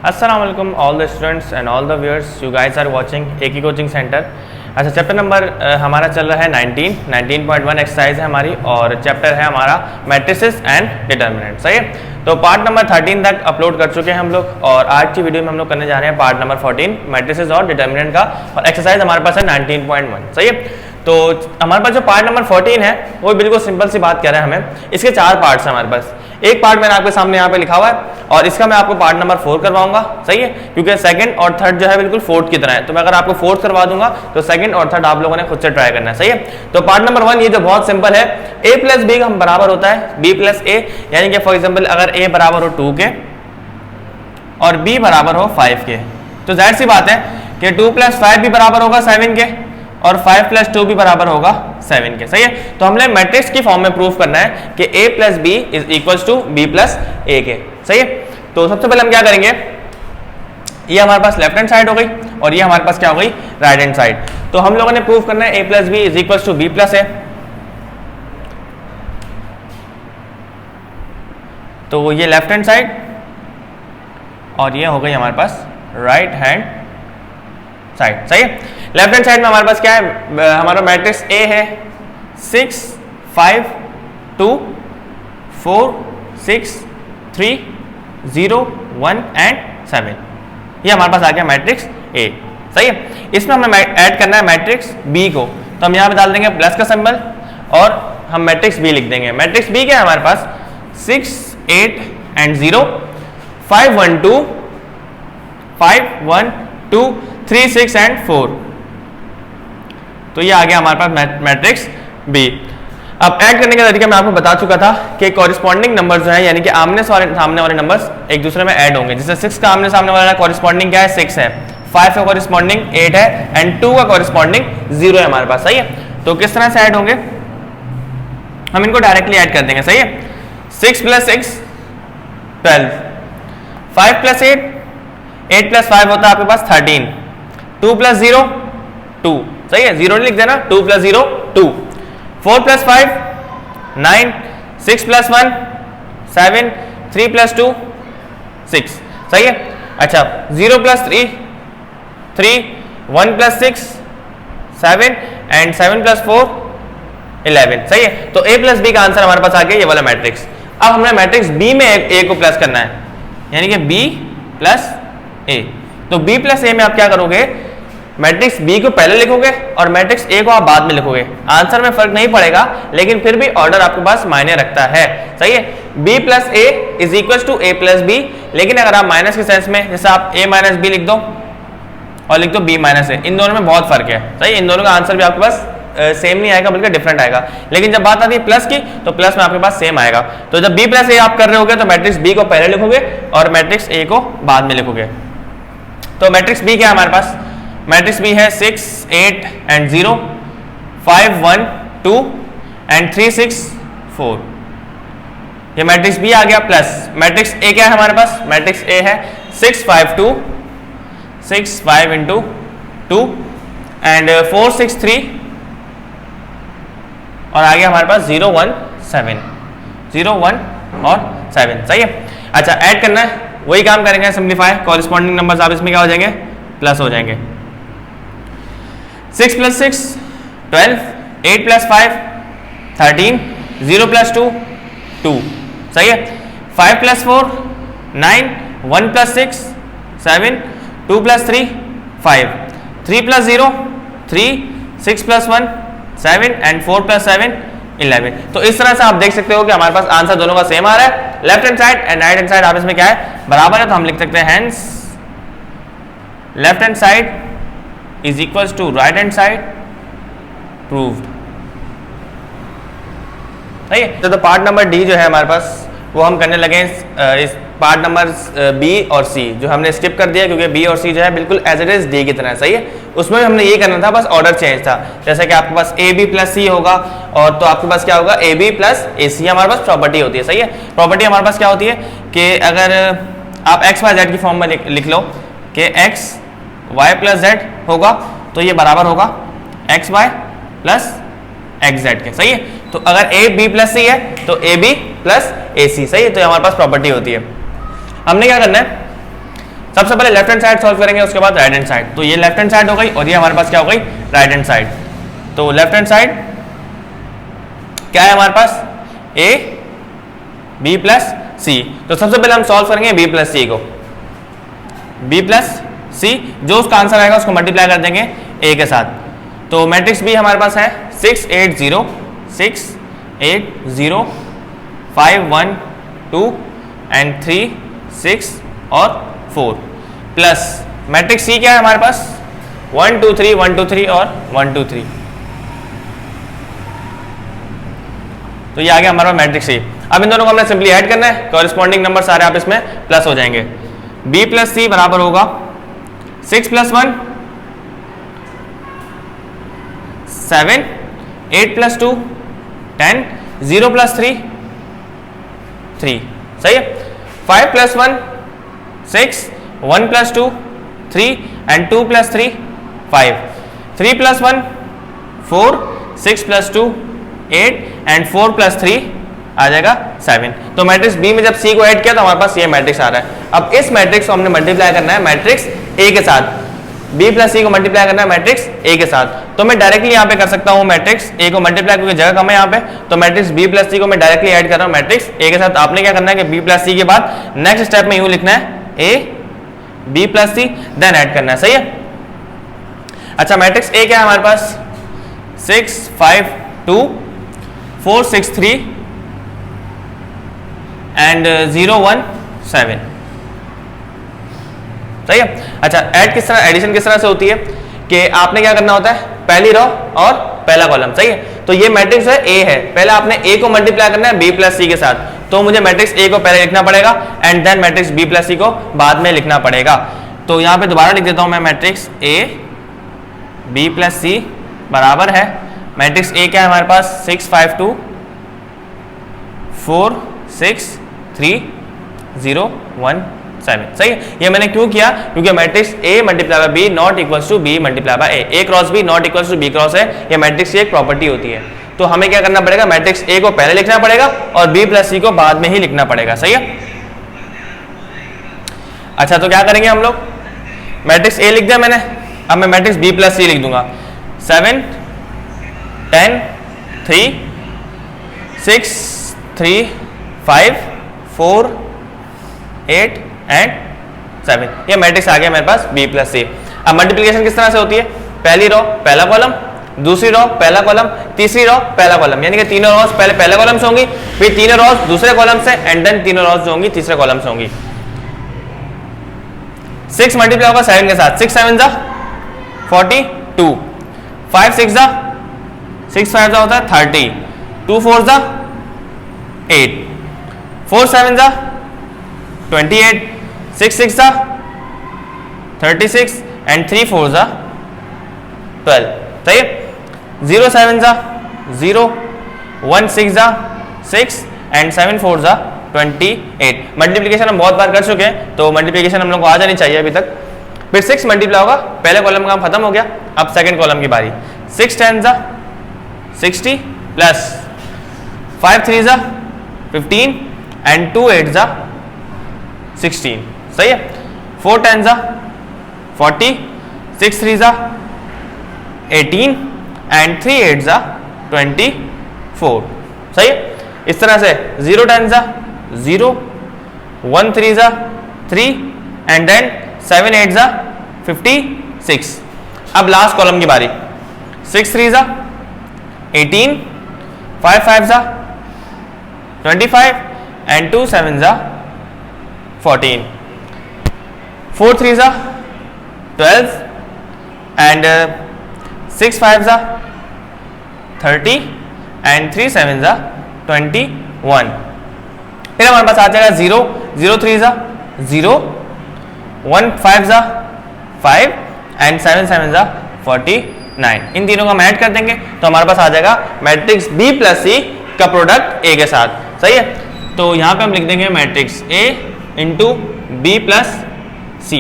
अस्सलाम वालेकुम all the students and all the viewers, you guys are watching एक ही कोचिंग सेंटर। अच्छा, चैप्टर नंबर हमारा चल रहा है 19.1 एक्सरसाइज है हमारी, और चैप्टर है हमारा मैट्रिसेस एंड डिटर्मिनेंट। सही है, तो पार्ट नंबर 13 तक अपलोड कर चुके हैं हम लोग, और आज की वीडियो में हम लोग करने जा रहे हैं पार्ट नंबर 14 मैट्रिसेस और डिटर्मिनेंट का, और एक्सरसाइज हमारे पास है 19.1। सही है, तो हमारे पास जो पार्ट नंबर 14 है वो बिल्कुल सिंपल सी बात कह रहे हैं हमें। इसके 4 पार्ट्स हैं हमारे पास। एक पार्ट मैंने आपके सामने यहाँ पे लिखा हुआ है, और इसका मैं आपको पार्ट नंबर 4 करवाऊंगा। सही है, क्योंकि सेकंड और थर्ड जो है बिल्कुल फोर्थ की तरह है, तो मैं अगर आपको फोर्थ करवा दूंगा तो सेकंड और थर्ड आप लोगों ने खुद से ट्राई करना है। सही है, तो पार्ट नंबर 1 ये जो बहुत सिंपल है, a प्लस बी हम बराबर होता है b प्लस ए, यानी कि फॉर एग्जाम्पल अगर a बराबर हो 2 के और b बराबर हो 5 के, तो जाहिर सी बात है कि 2 प्लस 5 भी बराबर होगा 7 के, और 5 प्लस 2 भी बराबर होगा 7 के। सही है, तो हमने मैट्रिक्स की फॉर्म में प्रूफ करना है कि a plus B is equals to b plus A के। सही है, तो सबसे पहले हम क्या करेंगे, ये हमारे पास लेफ्ट हैंड साइड हो गई और ये हमारे पास क्या हो गई, राइट हैंड साइड। तो हम लोगों ने प्रूफ करना है a plus B is equals to b plus A. तो ये लेफ्ट हैंड साइड और ये हो गई हमारे पास राइट हैंड साइड। सही है, लेफ्ट हैंड साइड में हमारे पास क्या है, हमारा मैट्रिक्स A है 6 5 2 4 6 3 0 1 एंड 7। ये हमारे पास आ गया मैट्रिक्स A। सही है, इसमें हमें ऐड करना है मैट्रिक्स B को, तो हम यहाँ पे डाल देंगे प्लस का सिंबल और हम मैट्रिक्स B लिख देंगे। मैट्रिक्स B क्या है हमारे पास, 6 8 एंड 0 5 1 2 5 1 2 3 6 एंड 4। तो ये आ गया हमारे पास मैट्रिक्स B। अब ऐड करने का तरीका मैं आपको बता चुका था कि कॉरिस्पॉन्डिंग नंबर जो है, यानी कि आमने सामने वाले नंबर्स एक दूसरे में ऐड होंगे। जैसे 6 का आमने सामने वाला कॉरिस्पॉन्डिंग क्या है, 6 है, 5 का कॉरिस्पॉन्डिंग 8 है एंड 2 का कॉरिस्पॉन्डिंग 0 है हमारे पास। सही है, तो किस तरह से ऐड होंगे, हम इनको डायरेक्टली ऐड कर देंगे। सही है, 6 प्लस 6 12, 5 प्लस 8 8 प्लस 5 होता है आपके पास 13, 2 प्लस 0 2। सही है, 0 नहीं लिख देना, 2 प्लस 0 2, 4 प्लस 5 9, 6 प्लस 1 7, 3 प्लस 2 6। सही है, अच्छा 0 प्लस 3 3, 1 प्लस 6 7 एंड 7 प्लस 4 11। सही है, तो A प्लस B का आंसर हमारे पास आ गया ये वाला मैट्रिक्स। अब हमने मैट्रिक्स B में A को प्लस करना है, यानी कि B प्लस A। तो B प्लस A में आप क्या करोगे, मैट्रिक्स B को पहले लिखोगे और मैट्रिक्स A को आप बाद में लिखोगे। आंसर में फर्क नहीं पड़ेगा, लेकिन फिर भी ऑर्डर आपके पास मायने रखता है। सही है, B plus A is equal to A plus B, लेकिन अगर आप माइनस के सेंस में, जैसे आप A माइनस B लिख दो और लिख दो B माइनस A, इन दोनों में बहुत फर्क है। सही, इन दोनों का आंसर भी आपके पास सेम नहीं आएगा, बल्कि डिफरेंट आएगा। लेकिन जब बात आती है प्लस की, तो प्लस में आपके पास सेम आएगा। तो जब B प्लस A आप कर रहे होगे तो मैट्रिक्स B को पहले लिखोगे और मैट्रिक्स A को बाद में लिखोगे। तो मैट्रिक्स B क्या है हमारे पास, मैट्रिक्स B है 6 8 एंड 0 5 1 2 एंड 3 6 4। ये मैट्रिक्स B आ गया। प्लस मैट्रिक्स A क्या है हमारे पास, मैट्रिक्स A है 6 5 2 6 5 इंटू 2 एंड 4 6 3 और आ गया हमारे पास 0 1 7 0 1 और 7। सही है, अच्छा ऐड करना है, वही काम करेंगे, सिंप्लीफाई, कॉरिस्पॉन्डिंग नंबर्स आप इसमें क्या हो जाएंगे, प्लस हो जाएंगे। 6 प्लस 6 12, 8 प्लस 5 13, 0 प्लस 2 2। सही है, 5 plus 4 9, 1 plus 6 7, 2 plus 3 5, 3 plus 0 3, 6 plus 1 7 and 4 plus 7 11। तो इस तरह से आप देख सकते हो कि हमारे पास आंसर दोनों का सेम आ रहा है। Left hand side and right hand side आप इसमें क्या है, बराबर है, तो हम लिख सकते हैं hence left hand side is equals to right hand side, proved. सही है, तो पार्ट नंबर डी जो है हमारे पास वो हम करने लगे इस पार्ट नंबर बी और सी, जो हमने स्किप कर दिया क्योंकि बी और सी जो है बिल्कुल एज इट इज डी की तरह। सही है, उसमें भी हमने ये करना था, बस ऑर्डर चेंज था। जैसे कि आपके पास ए बी प्लस सी होगा, और तो आपके पास क्या होगा, ए बी प्लस ए सी हमारे पास प्रॉपर्टी होती है। सही है, प्रॉपर्टी हमारे पास क्या होती है कि अगर आप एक्स वाई जेड की फॉर्म में लिख लो कि एक्स वाई प्लस जेड होगा, तो ये बराबर होगा X Y plus X Z के। सही है, तो अगर ए बी प्लस सी है तो ए बी प्लस ए सी। सही है, तो हमारे पास प्रॉपर्टी होती है। हमने क्या करना है, सबसे पहले लेफ्ट हैंड साइड सॉल्व करेंगे, उसके बाद राइट हैंड साइड। तो ये लेफ्ट हैंड साइड हो गई और ये हमारे पास क्या हो गई, राइट हैंड साइड। तो लेफ्ट हैंड साइड क्या है हमारे पास, ए बी प्लस सी। तो सबसे पहले हम सॉल्व करेंगे बी प्लस सी को, बी प्लस सी, जो उसका आंसर आएगा उसको मल्टीप्लाई कर देंगे ए के साथ। तो मैट्रिक्स बी हमारे पास है 6 8 0 6 8 0 5 1 2 एंड 3 6 और 4 प्लस मैट्रिक्स सी क्या है हमारे पास 1 2 3 1 2 3 और 1 2 3। तो ये आ गया हमारा मैट्रिक्स सी। अब इन दोनों को हमने सिंपली ऐड करना है, कॉरेस्पॉन्डिंग नंबर सारे आप इसमें प्लस हो जाएंगे। b प्लस सी बराबर होगा 6 प्लस 1 7 8 प्लस 2 10 0 प्लस 3 3, सही है। 5 plus 1 6 1 plus 2 3 and 2 plus 3 5 3 plus 1 4 6 plus 2 8 and 4 plus 3 आ जाएगा 7। तो मैट्रिक्स बी में जब सी को ऐड किया तो हमारे पास ये मैट्रिक्स आ रहा है। अब इस मैट्रिक्स को हमने मल्टीप्लाई करना है मैट्रिक्स ए के साथ, बी प्लस सी को मल्टीप्लाई करना है मैट्रिक्स ए के साथ। तो मैं डायरेक्टली यहाँ पे कर सकता हूँ मैट्रिक्स ए को मल्टीप्लाई, क्योंकि जगह कम है यहाँ पे। तो मैट्रिक्स बी प्लस सी को मैं डायरेक्टली ऐड कर रहा हूँ मैट्रिक्स ए के साथ। आपने क्या करना है कि बी प्लस सी के बाद नेक्स्ट स्टेप में यूँ लिखना है A B plus C then add करना है, सही है। अच्छा मैट्रिक्स ए क्या है हमारे पास 6 5 2 4 6 3 एंड 0 1 7, सही है। अच्छा ऐड किस तरह, एडिशन किस तरह से होती है कि आपने क्या करना होता है, पहली रो और पहला कॉलम, सही है। तो ये मैट्रिक्स है ए है, पहले आपने ए को मल्टीप्लाई करना है बी प्लस सी के साथ। तो मुझे मैट्रिक्स ए को पहले लिखना पड़ेगा and then matrix B plus C को बाद में लिखना पड़ेगा। तो यहाँ पे दोबारा लिख देता हूँ मैं मैट्रिक्स ए बी प्लस सी बराबर है मैट्रिक्स ए क्या है हमारे पास 6 5 2 4 6 3 0 1 7, सही है। ये मैंने क्यों किया, क्योंकि matrix A multiply by B not equals to B multiply by A cross B not equals to B cross A, ये मैट्रिक्स की एक प्रॉपर्टी होती है। तो हमें क्या करना पड़ेगा, मैट्रिक्स ए को पहले लिखना पड़ेगा और बी प्लस सी को बाद में ही लिखना पड़ेगा, सही है। अच्छा तो क्या करेंगे हम लोग, मैट्रिक्स ए लिख दिया मैंने, अब मैं मैट्रिक्स बी प्लस सी लिख दूंगा 7 10 3 6 3 5 4 8 एंड 7, ये मैट्रिक्स आ गया मेरे पास बी प्लस सी। अब मल्टीप्लिकेशन किस तरह से होती है, पहली रो पहला कॉलम, दूसरी रो पहला कॉलम, तीसरी रो पहला कॉलम, यानी कि तीनों रोज पहले पहले कॉलम से होंगी, फिर तीनों रोज दूसरे कॉलम से एंड देन तीनों रोज जो होंगी तीसरे कॉलम से होंगी। 6 मल्टीप्लाई होगा 7 के साथ, 6 7 जा 42, 5 6 जा 6 5 जा होता है 30, 2 4 जा 8, 4 7 जा 28, 6 6 जा 36 एंड 3 4 जा 12, सही है। 0 7 जा 0, 1 6 जा 6 एंड 7 4 जा 28। मल्टीप्लिकेशन हम बहुत बार कर चुके हैं तो मल्टीप्लिकेशन हम लोग को आ जानी चाहिए अभी तक। फिर 6 मल्टीप्लाई होगा, पहले कॉलम का काम खत्म हो गया, अब सेकंड कॉलम की बारी। 6 10 जा 60 प्लस 5 3 जा 15 एंड 2 8 जा 16, सही है। 4 10 जा 40, 6 3 जा 18 एंड 3 8 जा 24, सही है। इस तरह से 0 10 जा 0, 1 3 जा 3 एंड देन 7 8 जा 56। अब लास्ट कॉलम की बारी। 6 3 जा 18, 5 5 जा 25 एंड 2 7 जा 14, 4 3 जा 12 एंड 6 5 जा 30 एंड 3 7 जा 21। फिर हमारे पास आ जाएगा 0 0 3 जा 0, 1 5 जा 5 एंड 7 7 जा 49। इन तीनों को हम ऐड कर देंगे तो हमारे पास आ जाएगा मैट्रिक्स बी प्लस सी का प्रोडक्ट ए के साथ, सही है। तो यहाँ पे हम लिख देंगे matrix A into B plus C.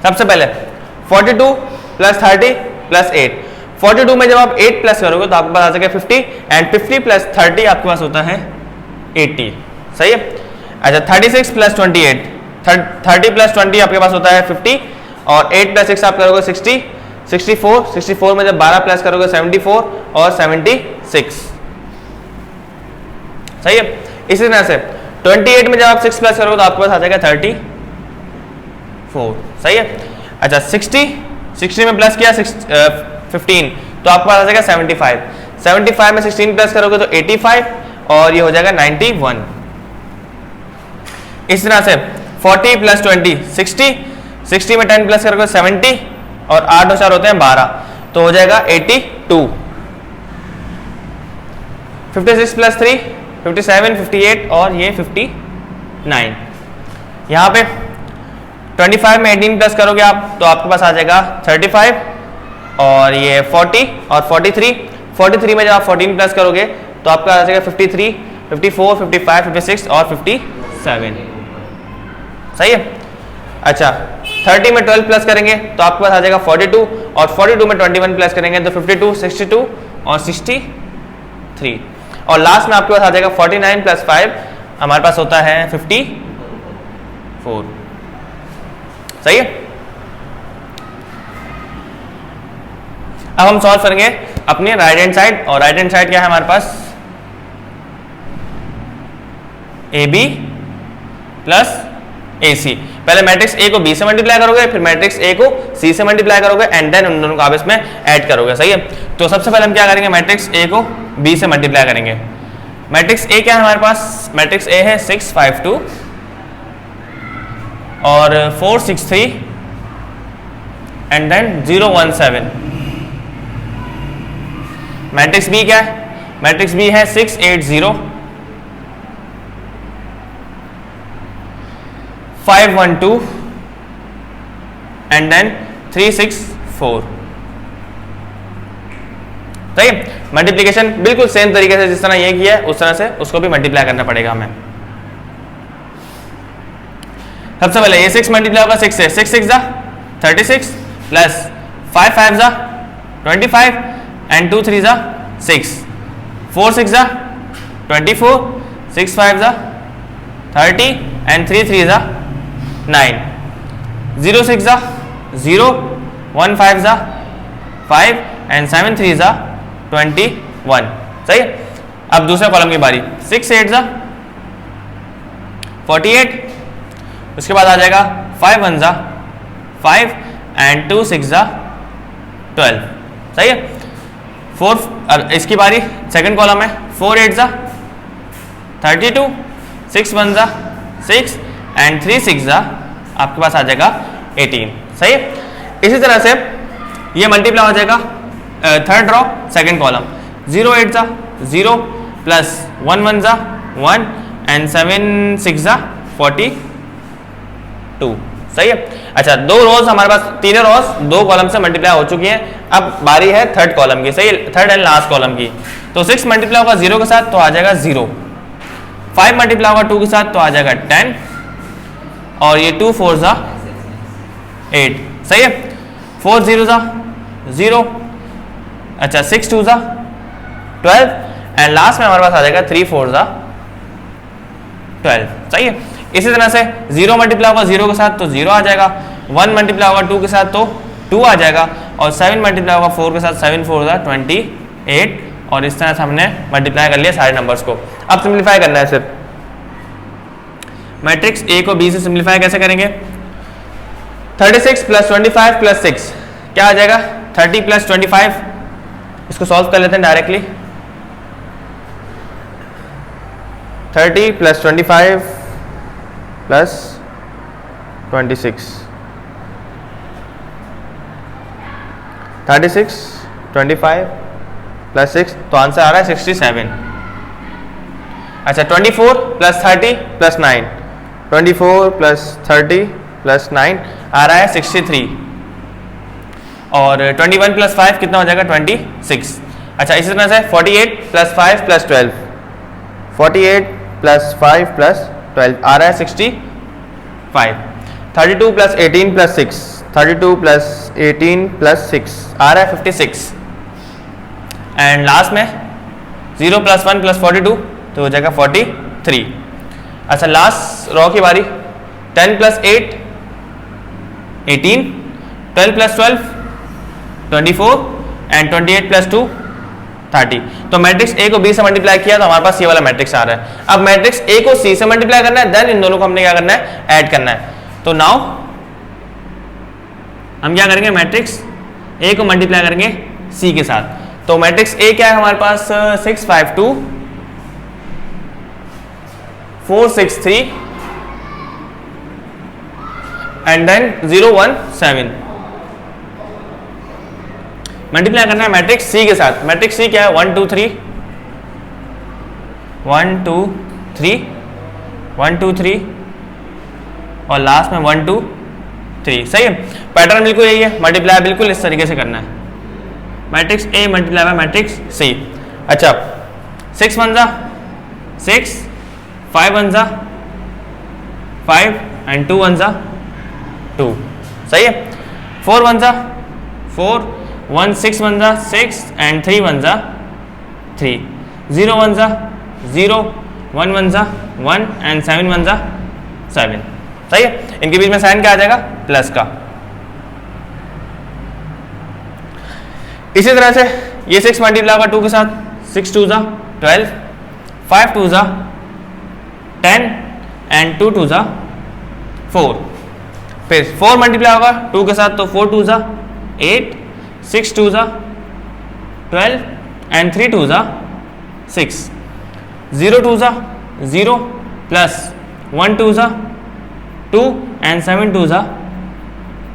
सबसे पहले 42 प्लस 30 प्लस 8, 42 में जब आप 8 प्लस करोगे तो आपके पास आ जाएगा 50 एंड 50 प्लस 30 आपके पास होता है 80, सही है। अच्छा 36 प्लस 28, 30 प्लस 20 आपके पास होता है 50 और 8 प्लस 6 आप करोगे 60, 64 में जब 12 प्लस करोगे 74 और 76। सही है। इसी तरह से 28 में जब आप 6 प्लस करोगे तो आपके पास आ जाएगा 34। सही है। अच्छा 60 में प्लस किया 15 तो आपके पास आ जाएगा 75 में 16 प्लस करोगे तो 85 और ये हो जाएगा 91। इस तरह से 40 प्लस 20 60 में 10 प्लस करोगे 70 और 8 और 4 होते हैं 12 तो हो जाएगा 82। 56 प्लस 3 57 58 और ये 59। यहाँ पे 25 में 18 प्लस करोगे आप तो आपके पास आ जाएगा 35 और ये 40 और 43 में जब आप 14 प्लस करोगे तो आपका आ जाएगा 53 54 55 56 और 57। सही है। अच्छा 30 में 12 प्लस करेंगे तो आपके पास आ जाएगा 42 और 42 में 21 प्लस करेंगे तो 52 62 और 63 और लास्ट में आपके पास आ जाएगा 49 प्लस 5 हमारे पास होता है 54। सही है। अब हम सॉल्व करेंगे अपने राइट हैंड साइड और राइट हैंड साइड क्या है हमारे पास AB प्लस AC। पहले मैट्रिक्स A को B से मल्टीप्लाई करोगे फिर मैट्रिक्स A को C से मल्टीप्लाई करोगे एंड देन उन दोनों को आप इसमें ऐड करोगे। सही है। तो सबसे पहले हम क्या करेंगे मैट्रिक्स A को B से मल्टीप्लाई करेंगे। मैट्रिक्स A क्या है हमारे पास मैट्रिक्स A है 6 5 2 और 4 6 3 एंड देन 0 1 7। मैट्रिक्स B क्या है मैट्रिक्स B है 6 8 0 5 1 2 एंड देन 3 6 4। सही है। मल्टीप्लिकेशन बिल्कुल सेम तरीके से जिस तरह ये किया है उस तरह से उसको भी मल्टीप्लाई करना पड़ेगा हमें। सबसे पहले ये 6 मल्टीप्लाई होगा 6 से 6 6 36 प्लस 5 5 25 एंड 2 3 6 4 6 24 6 5 30 एंड 3 3 9 0 6 0 1 5 5 एंड 7 3 21। सही है। अब दूसरे कॉलम की बारी 6 8 48 उसके बाद आ जाएगा 5 1 5 एंड 2 6 12। सही है। 4 इसकी बारी सेकंड कॉलम है 4 8 32 6 1 6 एंड 3 6 आपके पास आ जाएगा 18। सही है। इसी तरह से ये मल्टीप्लाई हो जाएगा third row second column 0 8 0 plus 1 1 1 and 7 6 42। सही है। अच्छा दो रोज हमारे पास तीनों रोज दो कॉलम से मल्टीप्लाई हो चुकी हैं। अब बारी है थर्ड कॉलम की। सही है। थर्ड एंड लास्ट कॉलम की। तो 6 मल्टीप्लाई होगा 0 के साथ तो आ जाएगा 0। 5 मल्टीप्लाई होगा 2 के साथ तो आ जाएगा 10 और ये 2 4 8। सही है। 4 0 0। अच्छा 6 2 12 एंड लास्ट में हमारे पास आ जाएगा 3 4 12। सही है। इसी तरह से 0 मल्टीप्लाई होगा 0 के साथ तो 0 आ जाएगा। 1 मल्टीप्लाई होगा 2 के साथ तो 2 आ जाएगा और 7 मल्टीप्लाई होगा 4 के साथ 7 4 28 और इस तरह से हमने मल्टीप्लाई कर लिया सारे नंबर्स को। अब सिंप्लीफाई करना है सिर्फ। मैट्रिक्स A को B से सिंप्लीफाई कैसे करेंगे 36 प्लस 25 प्लस 6 क्या आ जाएगा 30 प्लस 25। इसको सॉल्व कर लेते हैं डायरेक्टली। 30 प्लस 25 प्लस 26 36 25 प्लस 6 तो आंसर आ रहा है 67। अच्छा 24 प्लस 30 प्लस 9 24 प्लस 30 प्लस 9 आ रहा है 63 और 21 प्लस 5 कितना हो जाएगा 26। अच्छा इसी तरह से 48 प्लस 5 प्लस 12 48 प्लस 5 प्लस 12 आ रहा है 65। 32 प्लस 18 प्लस 6 32 प्लस 18 प्लस 6 आ रहा है 56 एंड लास्ट में 0 प्लस 1 प्लस 42 तो हो जाएगा 43। अच्छा लास्ट रो की बारी 10 प्लस 8 18, 12 प्लस 12 24 एंड 28 प्लस 2 30। तो मैट्रिक्स ए को बी से मल्टीप्लाई किया तो हमारे पास ये वाला मैट्रिक्स आ रहा है। अब मैट्रिक्स ए को सी से मल्टीप्लाई करना है, देन इन दोनों को हमने क्या करना है, ऐड करना है। तो नाउ हम क्या करेंगे, मैट्रिक्स ए को मल्टीप्लाई करेंगे सी के साथ। तो मैट्रिक्स ए क्या है हमारे पास, 6 5 2 4 6 3 एंड देन 0 1 7। मल्टीप्लाई करना है मैट्रिक्स सी के साथ। मैट्रिक्स सी क्या है, 1 2 3 1 2 3 1 2 3 और लास्ट में 1 2 3। सही है, पैटर्न बिल्कुल यही है, मल्टीप्लाई बिल्कुल इस तरीके से करना है, matrix A multiply by matrix C. अच्छा 6 1 जा 6, 5 1 जा 5 एंड 2 1 जा 2। सही है, 4 1 जा 4, 1 6 1 जा 6 एंड 3 1 जा 3, 0 1 जा 0, 1 1 जा 1 एंड 7 1 जा 7। सही है, इनके बीच में साइन क्या आ जाएगा, प्लस का। इसी तरह से ये 6 मल्टीप्लाई होगा 2 के साथ, 6 2 जा 12, 5 2 जा 10 एंड 2 2 जा 4। फिर 4 मल्टीप्लाई होगा 2 के साथ, तो 4 2 जा 8, 6 2 जा 12 एंड 3 2 जा 6, 0 2 जा 0 प्लस 1 2 जा 2 एंड 7 2 जा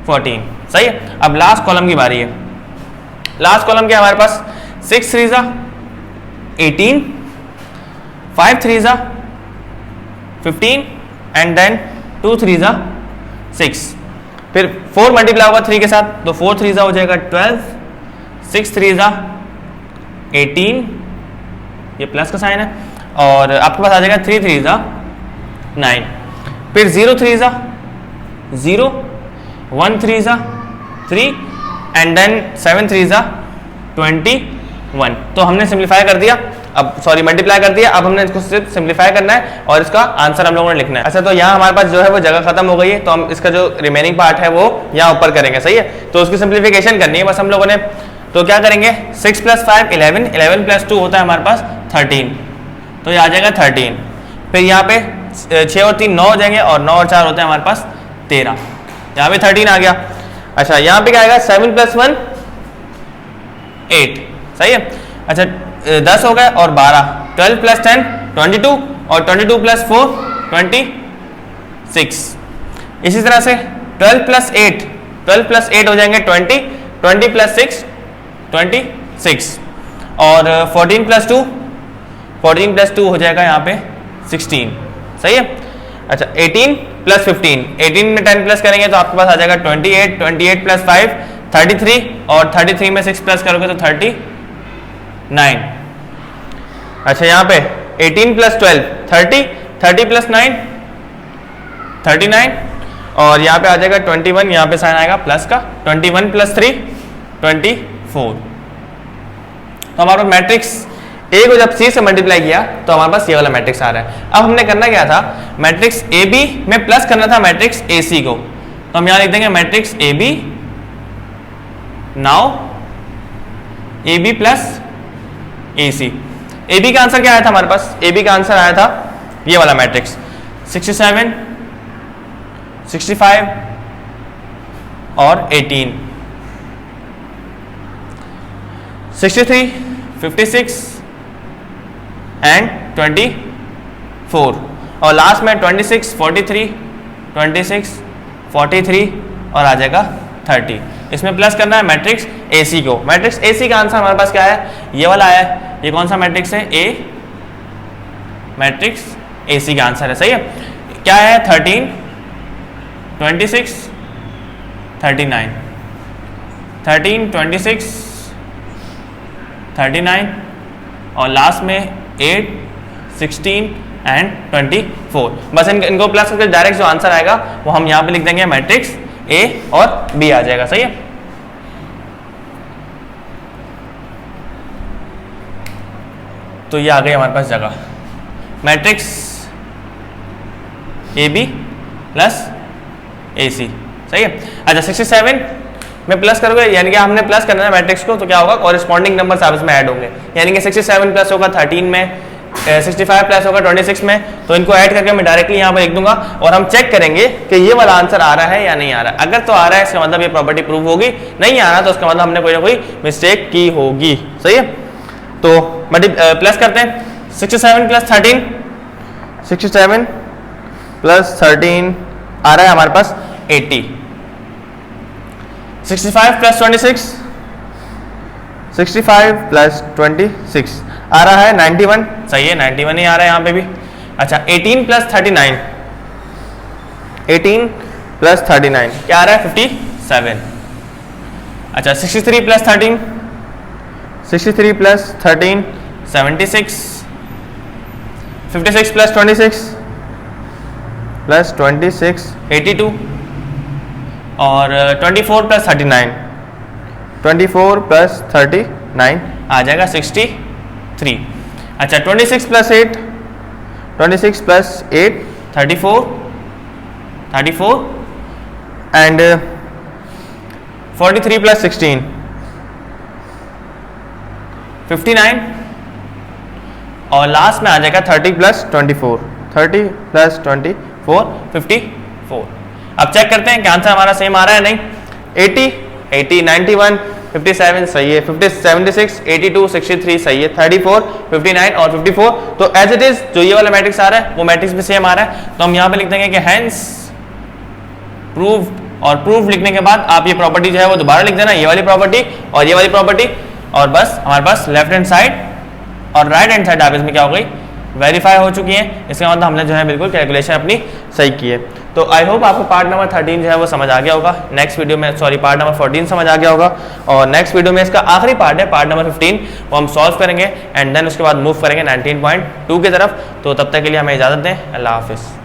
14। सही है, अब लास्ट कॉलम की बारी है। लास्ट कॉलम क्या है हमारे पास, 6 3 जा 18, 5 3 जा 15 एंड देन 2 3 जा 6। फिर 4 मल्टीप्लाई होगा 3 के साथ, तो 4 3 जा हो जाएगा 12, 6 3 जा 18, ये प्लस का साइन है, और आपके पास आ जाएगा 3 3 जा 9। फिर 0 3 जा 0, 1 3 जा 3 एंड देन 7 3 जा 21। तो हमने सिंप्लीफाई कर दिया, अब सॉरी मल्टीप्लाई कर दिया, अब हमने इसको सिर्फ सिंप्लीफाई करना है और इसका आंसर हम लोगों ने लिखना है। अच्छा, तो यहाँ हमारे पास जो है वो जगह खत्म हो गई है, तो हम इसका जो रिमेनिंग पार्ट है वो यहाँ ऊपर करेंगे। सही है, तो उसकी सिंप्लीफिकेशन करनी है बस हम लोगों ने। तो क्या करेंगे, 6 प्लस 5 11, 11 प्लस 2 होता है हमारे पास 13, तो ये आ जाएगा 13। फिर यहाँ पे 6 और 3 9 हो जाएंगे, और 9 और 4 होता है हमारे पास 13, यहाँ पे 13 आ गया। अच्छा, यहाँ पे क्या आएगा, 7 प्लस 1 8। सही है, अच्छा 10 हो गए और 12, 12 प्लस 10 22 और 22 प्लस 4 26। इसी तरह से 12 प्लस 8 हो जाएंगे 20, 20 प्लस 6 26 और 14 प्लस 2 हो जाएगा यहाँ पे 16। सही है, अच्छा 18 प्लस 15, 18 में 10 प्लस करेंगे तो आपके पास आ जाएगा 28, 28 प्लस 5 33 और 33 में 6 प्लस करोगे तो 39। अच्छा, यहाँ पे 18 प्लस 12 30, 30 प्लस 9 39 और यहाँ पे आ जाएगा 21, यहाँ पे साइन आएगा प्लस का, 21 प्लस 3 24। तो हमारा मैट्रिक्स ए को जब सी से मल्टीप्लाई किया तो हमारे पास ये वाला मैट्रिक्स आ रहा है। अब हमने करना क्या था, मैट्रिक्स ए बी में प्लस करना था मैट्रिक्स ए सी को, तो हम यहाँ लिख देंगे matrix A B, now A B plus A C. A B का आंसर क्या आया था हमारे पास, ए बी का आंसर आया था ये वाला मैट्रिक्स 67 65 और 18, 63 56 एंड 24 और लास्ट में 26 43 26 43 और आ जाएगा 30। इसमें प्लस करना है मैट्रिक्स ए सी को। मैट्रिक्स ए सी का आंसर हमारे पास क्या है, ये वाला आया है। ये कौन सा मैट्रिक्स है, ए मैट्रिक्स ए सी का आंसर है। सही है, क्या है 13 26 39, 13 26 39 और लास्ट में 8 16 एंड 24। बस इनको प्लस करके डायरेक्ट जो आंसर आएगा वो हम यहाँ पे लिख देंगे मैट्रिक्स ए और बी आ जाएगा। सही है, तो ये आ गई हमारे पास जगह matrix A B plus AC, सही है। अच्छा 67 में प्लस करोगे, यानी कि हमने प्लस करना है मैट्रिक्स को, तो क्या होगा, कॉरेस्पॉन्डिंग नंबर आपस में ऐड होंगे, यानी कि 67 प्लस होगा 13 में, 65 प्लस होगा 26 में, तो इनको ऐड करके मैं डायरेक्टली यहाँ पर लिख दूंगा और हम चेक करेंगे कि ये वाला आंसर आ रहा है या नहीं आ रहा है। अगर तो आ रहा है इसका मतलब ये प्रॉपर्टी प्रूव होगी, नहीं आ रहा तो उसका मतलब हमने कोई ना कोई मिस्टेक की होगी, सही है। तो प्लस करते हैं, 67 प्लस 13, 67 प्लस 13 आ रहा है हमारे पास 80, 65 प्लस 26, 65 प्लस 26 आ रहा है 91, सही है, 91 ही आ रहा है यहाँ पे भी। अच्छा 18 प्लस 39, 18 प्लस 39 क्या आ रहा है 57। अच्छा 63 प्लस 13, 63 प्लस 13 76, 56 प्लस 26 82 और 24 प्लस 39, 24 प्लस 39 आ जाएगा 63। अच्छा 26 प्लस 8, 26 प्लस 8 34 एंड 43 प्लस 16 59 और लास्ट में आ जाएगा 30 प्लस 24, 30 प्लस 24 54। अब चेक करते हैं कि आंसर हमारा सेम आ रहा है नहीं। 80 91 57 सही है, 76 82 63 सही है, 34 59 और 54 तो एज इट इज जो ये वाला मैट्रिक्स आ रहा है वो मैट्रिक्स भी सेम आ रहा है। तो हम यहाँ पे लिख देंगे कि हेंस प्रूव्ड, और प्रूफ लिखने के बाद आप ये प्रॉपर्टी जो है वो दोबारा लिख देना, ये वाली प्रॉपर्टी और ये वाली प्रॉपर्टी, और बस हमारे पास लेफ्ट हैंड साइड और राइट हैंड साइड आप इसमें क्या हो गई, वेरीफाई हो चुकी है। इसका मतलब हमने जो है बिल्कुल कैलकुलेशन अपनी सही की है। तो आई होप आपको पार्ट नंबर 13 जो है वो समझ आ गया होगा। नेक्स्ट वीडियो में पार्ट नंबर 14 समझ आ गया होगा, और नेक्स्ट वीडियो में इसका आखिरी पार्ट है पार्ट नंबर 15, वो हम सॉल्व करेंगे एंड देन उसके बाद मूव करेंगे 19.2 की तरफ। तो तब तक के लिए हमें इजाज़त दें, अल्लाह हाफिज़।